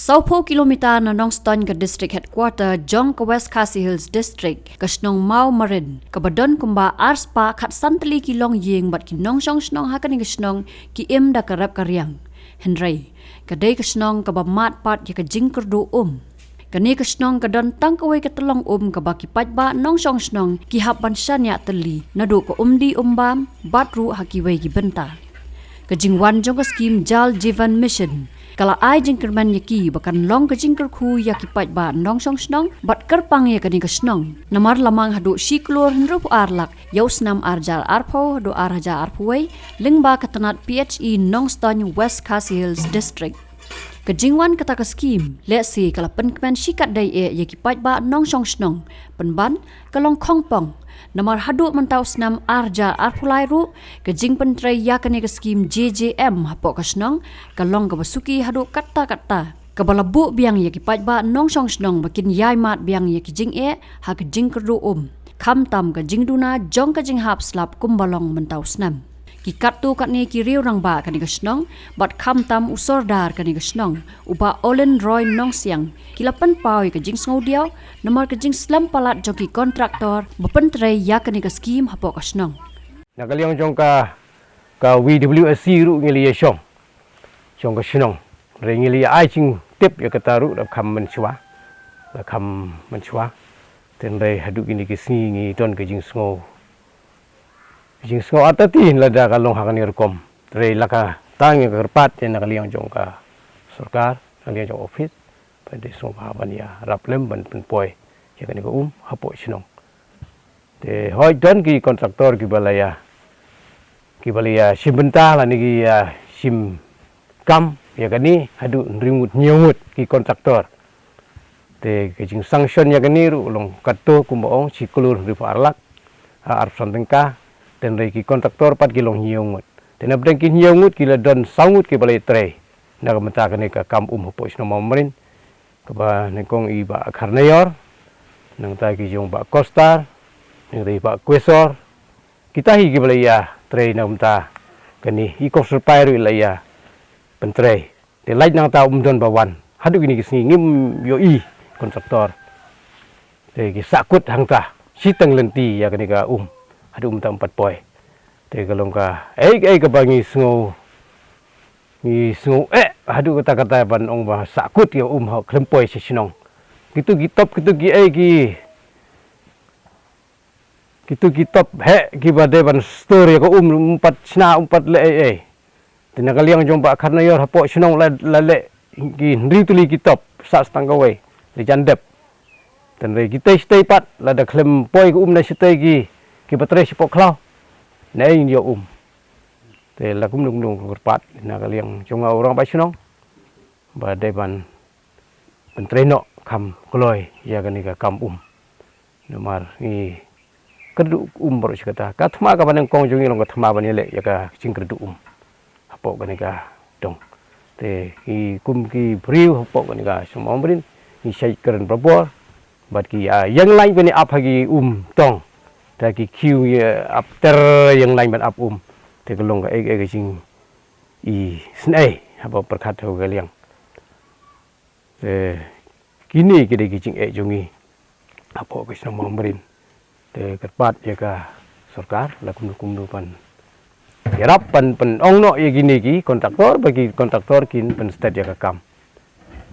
10 kilometer na Nongston ke district headquarter jong ke West Khasi Hills district ke Snong Mau Marin ke badon kumba arspa khat santli kilong yeng bat ki nong song snong hakan ke snong ki im da karap karyang Henry ke dei ke snong ke bamat pat ya ke jingker do kani ke snong ke don tang kawai ke telong ke baki pat ba nong song snong ki hapan sanya teli nadu ke di umbam batru hakiwai ki benta ke jingwan jong ke skim Jal Jivan Mission kala ai jingker man yaki bakan long ke jingker khu yaki pat ba nong song snong bat kerpang ya kani ke snong namar lamang hadu siklor henrup arlak yausnam arjal arpo hadu arhaja arpuai lingba ketenat PHE Nongston West Khasi Hills district kejingwan kata ke skim let's see kala penkmen sikat dai yaki pat ba nong song snong penban kalong khongpong namar hadu mentau snam arja arpulai ru kejing pentrai yakane ke skim JJM hapok ke snong kalong ke basuki hadu kata kabalabu biang yaki pat ba nong song snong bakin yai mat biang yaki jing ha kejing kerdu kham tam ke jing duna jong ke jing hap slap kumbalong mentau snam ki katu katne ki riu rang ba kani ke snong bat kham tam usordar kani ke snong uba Olen Roy nong siang kilapan pau ke jing snodiau nomor ke jing slam palat joki kontraktor bepentrai ya kani ke skim hapok ke snong nakaliang jong ka WWSC ru ngili ya shong ke snong re ngili ai ching tip ya kataru da kham menchwa ten re hadu gini ke sni ngi ton ke jing sngo atati lada kalong hakani rekom tre laka tang yang kerpat yang nakaliang jong ka sarkar nakaliang jong office pada song haban ya raplem ban penpoi ya kani ko hapo sinong te hoi don ki kontraktor ki balaya simbenta la ni ki sim kam ya kani hadu rimut nyongut ki kontraktor te kejing sanction ya kani ru long katto kumbaong sikulur ri farlak arp santengka dan reki kontraktor pat kilong hiungut dan abdang kin hiungut kila don sangut ke balai tre nak menta kene ka kam hopo sno momrin ke ba nekong iba karnayor nang ta ki jong ba kostar nang rei ba kuesor kita hi ke balai ya tre nak menta kene iko surpairu la ya pentre de lain nang ta don bawan hadu gini kisni ngim yo kontraktor de ki sakut hangta siteng lenti ya kene ka hadu umta 4 poi te kalong ka ke bangi sngo hadu kata ban ong ba sakut ya ha klempoi si sinong gitu gitop gitu gitop ki bade ban story ko 4 sna 4 le te nakaliang jong ba karna yor hapo sinong la le ki ndri tuli gitop sa stanggawe le jandep dan re kita stay pat la da klempoi ko na stay ki batre si poklau nei yo te la kum dung berpat na kaliang jonga orang ba sinong ba deban pentreno kam kloi ya kani ka kam nomar ni kerdu baru sikata kathma ka banang kong jongi long kathma banile ya ka cingkerdu hapo kani ka dong te ki kum ki briu hapo kani ka somomrin ni sai keren babor bat ki yang lain bani apagi tong dagi kiu ya after yang lain ban te kelong ka jing snai apa perkat ho galiang kini kide jing jongi apa ke sama merin te kerpat ya ka sarkar la kum pan yarap pan ongno ya gini ki kontraktor bagi kontraktor kin pen stat ya ka kam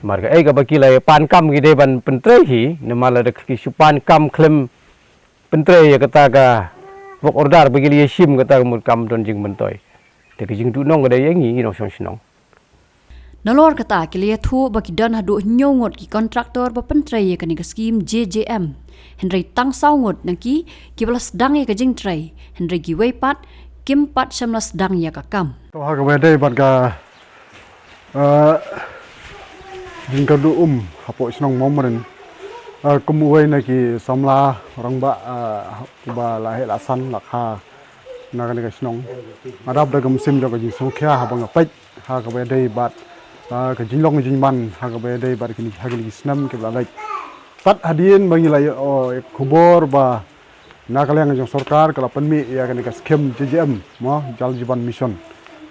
marga ka bagi la pan kam gide ban pentre hi nemala de ki supan kam klem pentre ya kata ka wok ordar bagi li sim kata mut kam don jing mentoi te jing du nong ada yang ngi no song sinong nalor kata kilia thu baki don hadu nyongot ki kontraktor ba pentre ya kani ka skim JJM Henry tang saungot naki ki belas dang ya ka jing trai Henry gi weipat kim pat 19 dang ya ka kam to ha ka wede ban ka jing ka du hapo sinong momren kemudian lagi samla orang ba lahir asan lakha nakan ke snong adab da musim jo ke songkha habang pai ha ka be dei bat ke jinglong jinman ha ka be dei bat kini ha kini snam ke lalai tat hadien bangi lai khubor ba nakaliang jong sarkar kala penmi ya kan ke skem JJM mo Jal Jivan Mission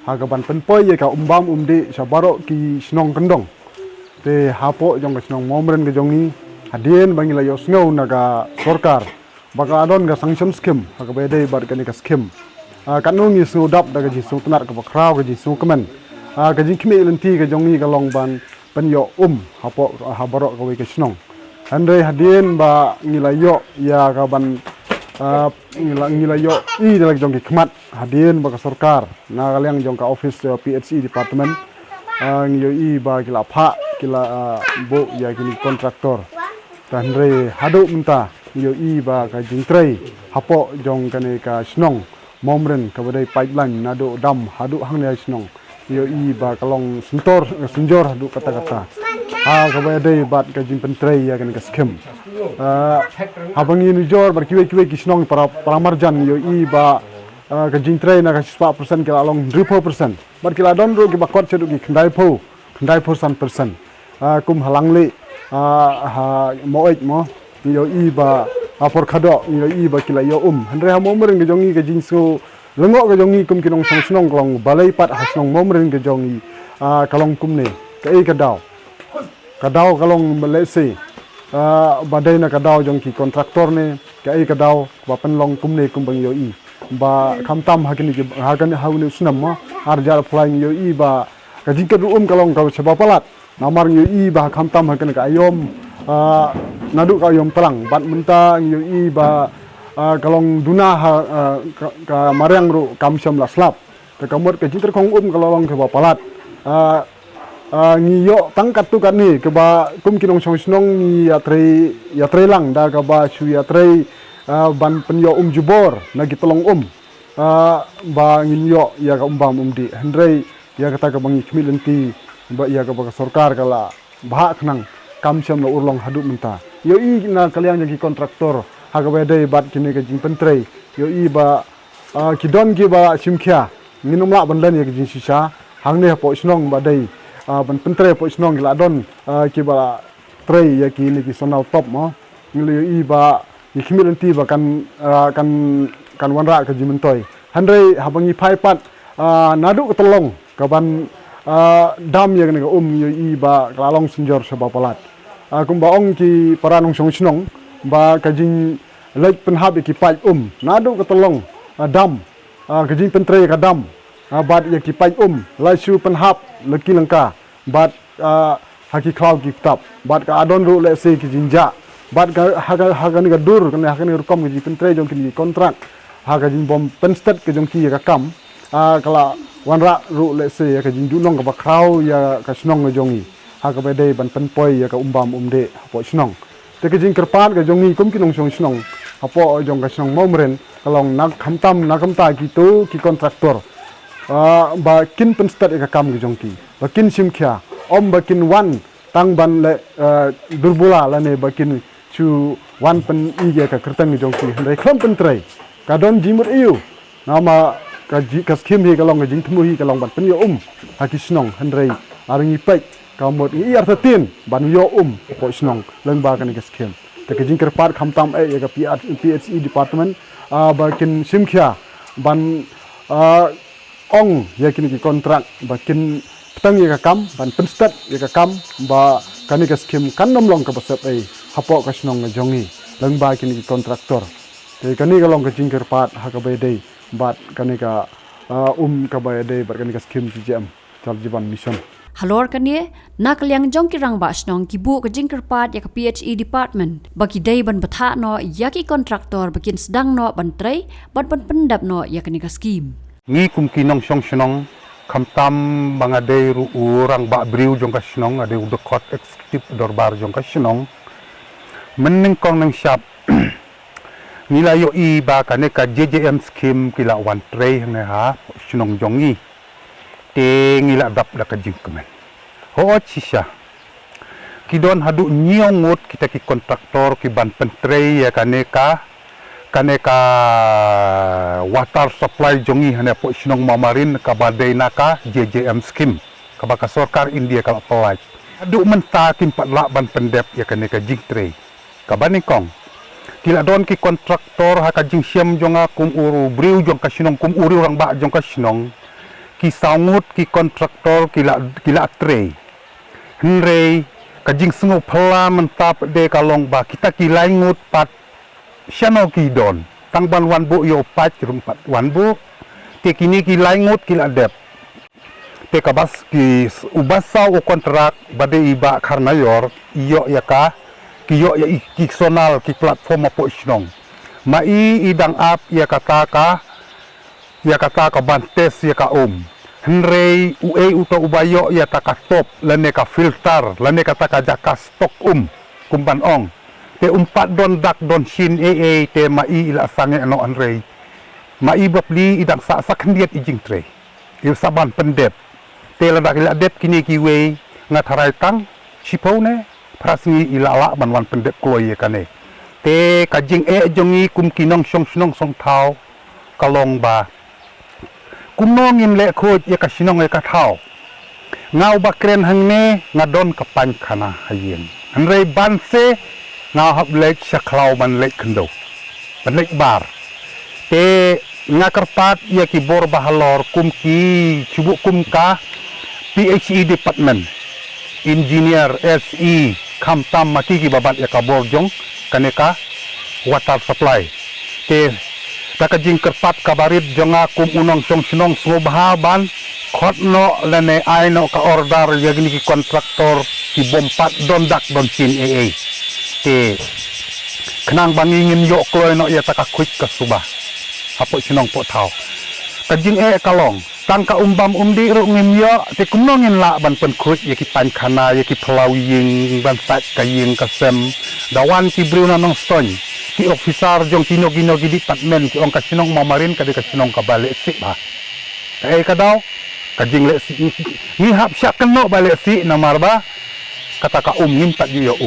ha ka ban penpoi ya ka umbam umdi sabaro ki snong kendong te hapo jong kasnong momren ke jongi hadien bangila yo sngau naga sorkar baka adon ga sanction scheme haka bede bar kani ka scheme kanungi su dap daga ji su tnar ka bakrau ga ji su kemen ga ji khme lenti ga jongi ga long ban pen yo hapo habaro ka we kasnong andre hadien ba ngila yo ya ga ban ngila yo I dalag jong ki khmat hadien baka sorkar na galyang jong ka office PHE department ngiyo I ba kila pha kila bo ya kini kontraktor tanre hadu minta ngiyo I ba ka jingtrei hapo jong kane ka snong momren ka badai pipeline nado dam hadu hangne snong ngiyo I ba kalong sunjor hadu kata-kata ka badai bat ka jing pentrei ya kane ka skem habangi nujor bar kiwe ki snong para marjan ngiyo I ba ka jingtrei na ka 4% kila long 3% bar kila don ru ki bakot chedu ki khandai po 100% kum halangli moik mo yo I ba apor khado yo I ba kila yo andre ha momren ge jongi ge jingsu lengo ge jongi kum kinong songnong klong balai pat hasnong momren ge jongi kalong kum ne ka I kadao kalong Malaysia badai na kadao jong ki kontraktor ne ka I kadao ba penlong kum ne kum bang yo I ba kamtam hakini hauni sunam ma arjar flying yo I ba kajing ke kalong ka sebapalat namar yo I ba kamtam hakini ka ayom nadu ka ayom pelang bat menta yo I ba kalong duna ka mariang ru kamsam la slap ka kamot kajing terkong kalong sebapalat ngiyo tangkat tu kan ni ke ba kum kinong songnong ni ya trei lang da ka ba su ya trei ban penyo jubor nagi tolong ba nginyo ya ka umbam di hendrei ya kata ka bangi khmilenti ba ya ka ba sorkar kala bah khnang kamsam la urlong hadu menta yo I na kaliang jagi kontraktor ha ka bedai bat kini ka jing pentrei yo I ba kidon ki ba simkhya nginum la bandan ya ka jing sisa hangne po snong ba dai ban pentrei po snong la don ki ba trei ya ki ni ki sonau top mo ngilo yo I ba ikhmilenti ba kan wanra ka jimentoy handrei habangi phai pat nadu ketolong kaban dam yang nga yo I ba klalong senjor sebapalat kum baong ki paranong songnong ba kajing lek penhab ki pai nadu ketolong dam kajing pentrei ka dam bat ya ki pai laisu penhab leki lengka bat haki klau ki tap bat ka adon ru le se ki jinja bat haga ni gadur kan haga ni rukom ki pentrei jong ki kontrak haga jing bom penstet ke jong ki ka kam kala wanra ru le se ka jing dunong ka bakrau ya ka snong jongi haga bedai ban penpoi ya ka umbam umde po snong te ke jing kerpat ka jongi kum ki nong snong apo jong ka snong momren kalong nak kamta ki tu ki kontraktor ba kin penstet ka kam ki jong ki ba kin simkhya ba kin wan tang ban le durbula la ne ba kin chu wan pen I ka kertang jong ki hendai klam pentrei ka don jimur iu nama ka skim hi kalong ka jing temu hi kalong ban pen yo haki snong hendai aringi pek ka mod I artatin ban yo po snong leng ba kan ka skim te ka jing kerpat khamtam ya ka PHE department ba kin simkhya ban ong ya kin ki kontrak ba kin petang ya ka kam ban penstat ya ka kam ba kani ka skim kan nomlong ka basap hapo ka snong jongi leng ba kini kontraktor te kani ka long ka jingker pat ha ka bedai bat kani ka ka bedai bat kani ka skim jam chal jiban mission halor kanie nak liang jong ki rang ba snong ki bu ka jingker pat ya ka PHE department baki dai ban batha no ya ki kontraktor bakin sedang no ban trei ban pendap no ya kani ka skim ngi kum kinong songnong kamtam bangadei ru urang ba briu jong ka snong ade u court executive dorbar jong ka snong mening kong nang syap nila yo I ba kane ka JJM scheme kila wan trei ne ha snong jongi te ngila dap da ka jing kemen ho chisha kidon hadu nyongut kita ki kontraktor ki ban pentrei ya kane ka water supply jongi hanya po sinong mamarin ka badai naka JJM scheme ka baka sorkar India ka apply adu menta kim patla ban pendep ya kane ka jingtre ka banikong kila don ki kontraktor ha ka jing siam jonga kum uru briu jong ka sinong kum uru orang ba jong ka sinong ki sangut ki kontraktor kila tre henrei kajing sengo pela mentap de kalong ba kita kilai ngut pat syano kidon tang ban wan bu yo pat rumpat wan bu te kini kilai ngut kila dep te kabas ki ubasa o kontrak bade iba karna yor iyo ya ka ki yo ya ki sonal ki platform apo snong mai idang ap ya kata ka bantes ya ka henrei ue uto ubayo ya taka top lane ka filter lane ka taka jaka stok kumban ong te umpat don dak don shin te mai ila sange ano henrei mai bapli idang sa kendiat ijing tre il saban pendep te ladak ila dep kini kiwe ngatarai tang sipone prasngi ila la ban pendep kloy ya kane te kajing jongi kum kinong song thau kalong ba kunong im le khoj ya ka sinong ya ka thau ngau bakren hangne ngadon ka pan khana hayen hanrei ban se ngau hab lek saklau ban lek khendo ban lek bar te ngakarpat ya ki bor bahalor kum ki chubu kum ka PHE department engineer SE kamtam mati ki babat ya ka bor jong kaneka water supply te taka jing kerpat kabarit jonga kum unong song sinong sobahaban khotno lene aino ka order yagni ki kontraktor ki bompat dondak don sin te kenang bangingin yo kloy no ya taka quick ka subah hapo sinong po thau kajing kalong tangka umbam umdi ru ngim yo te kumnongin la ban pen quick ya ki pan khana ya ki plawing ban sak kaying kasem dawan ki briuna nong stony ki officer jong kino gi department ki ong kasinong mamarin kadi kasinong kabalik si ba kadaw kajing le si ni hap syak keno balik si namar ba kata ka ngin pat yo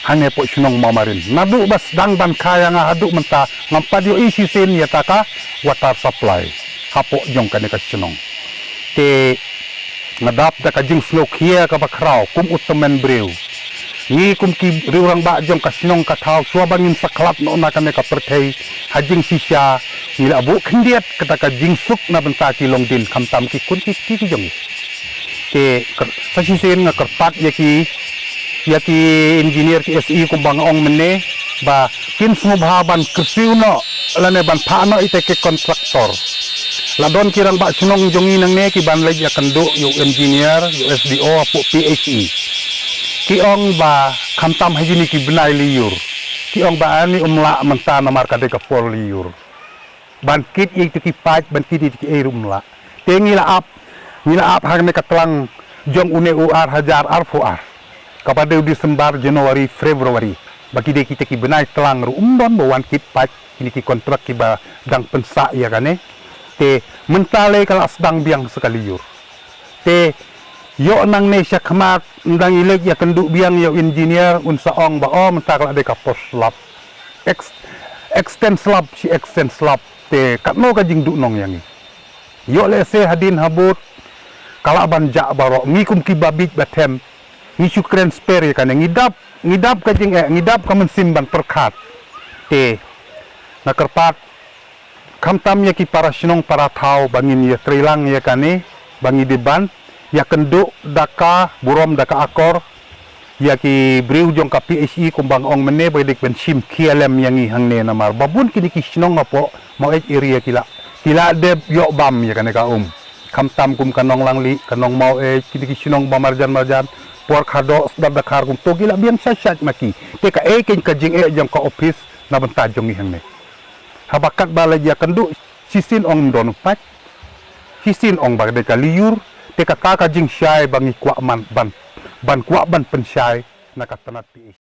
hane po sinong mamarin nadu bas dang ban kaya nga hadu menta ngampad yo isi sin ya taka water supply hapo jong kani kasinong te ngadap da kajing slow kia ka bakraw kum utemen brew ni kum ki riurang ba jong kasinong kathau suabangin saklap no na kane ka perthei hajing sisya nila bu khendiat kata ka jingsuk na benta ki longdin kamtam ki kun ki jong te sasisen nga kerpat ya ki engineer ki SE kumbang ong mene ba kin sumubhaban kersiuno lane ban phano ite ke kontraktor ladon kirang ba sinong jongi nang ne ki ban lay ya kando yo engineer yo SDO apo PHE kiong ba kamtam hajini ki benai liur kiong ba ani umla menta namar kade ka for liur bankit yang tu ki paj bankit ki rumla te ngila ap hang ne katlang jong une uar hajar arfuar kapada Desember Januari Februari bagi de kita ki benai telang ru umbon bawan kit paj kini ki kontrak ki ba dang pensa ya kane te mentale kala sedang biang sekali liur te yo nang ne syakmat ndang ileg ya kenduk biang yo engineer unsa ong ba mentak la de ka pos lab extend slab te katno ka jing du nong yangi yo le se hadin habut kala ban ja baro ngikum ki babit batem ni syukren spare kan ngidap ka jing ngidap ka mensim ban perkat te nakerpat kamtam ya ki para sinong para thau bangin ya trilang ya kane bangi deban ya kenduk daka burom daka akor ya ki briu jong ka PHE kumbang ong mene bedik ben sim KLM yangi hangne namar babun kini ki sinong apo mau area kila de yo bam ya kane ka kamtam kum kanong langli kanong mau kini ki sinong bamarjan por khado sdab dakar kum to gila biang sasat maki te ka kin ka jing jong ka office na banta jong hangne habakat bala ya kenduk sisin ong don pat sisin ong bagde ka liur te ka jing syai bangi kwa ban kwa ban pensyai na katanat PHE